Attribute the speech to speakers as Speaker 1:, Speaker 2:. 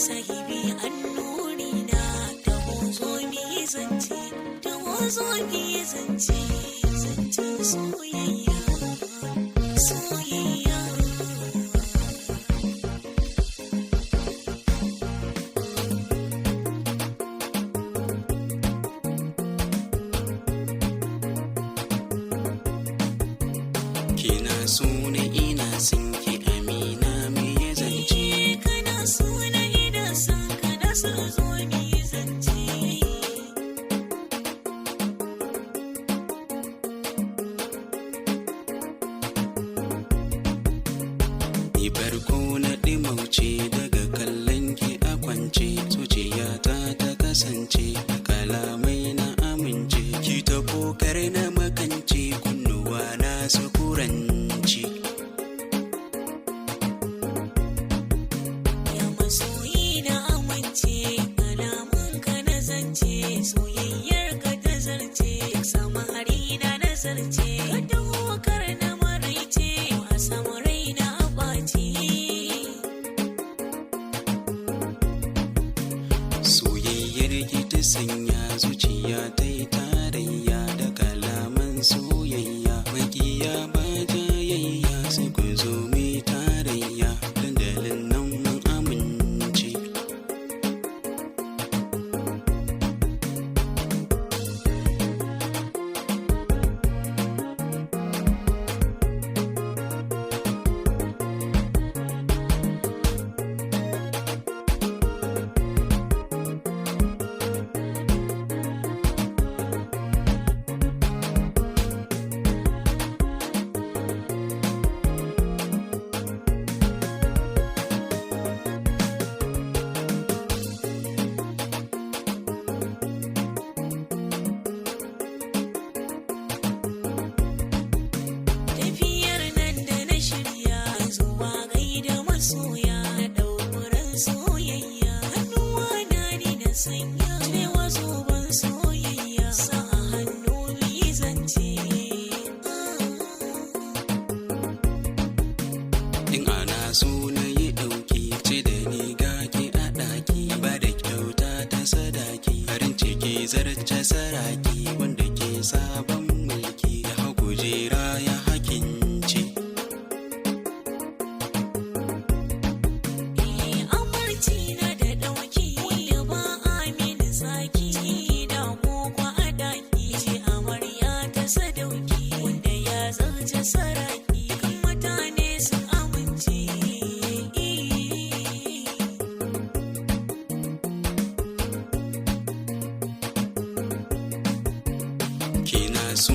Speaker 1: sahibi annuri na da zo mi zance da zo mi zance zancen soyayya soyayya.
Speaker 2: Kina so na ina son ki amina me zance
Speaker 1: kana so na ina son kana so zo mi zance.
Speaker 2: ni farko na ɗimauce daga kallon ki a kwance zuciyata ta kasance kalamai na amince ki ta kokar na makance kunnuwa na su kuranci.
Speaker 1: Ya masoyi na amince kalaman ka na zance soyayyar ka ta zarce sama hari na nazarce ka dawo kar na maraice a sama rai na ɓaci.
Speaker 2: Soyayyar ki ta sanya zuciya ta yi tarayya da kalaman soyayya makiya ba jayayya sai ku zo mai tarayya dandalin nan mun amince.
Speaker 1: Tafiyar nan da na shirya zuwa gaida masoya na ɗaukuran soyayya hannuwa na ni na sanya cewa zoben soyayya sa hannu mi zance.
Speaker 2: In ana so na yi ɗauki ce da ni gaki a ɗaki ba da kyauta ta sadaki farin ciki zarce saraki wanda ke sabon mulki ya hau kujera ya hakinci.
Speaker 1: Amarci na da ɗauki wanda ba a mini saki da koko a daki ce amarya ta sadauki wanda ya zarce saraki kan mutane sun amince.
Speaker 2: Kina so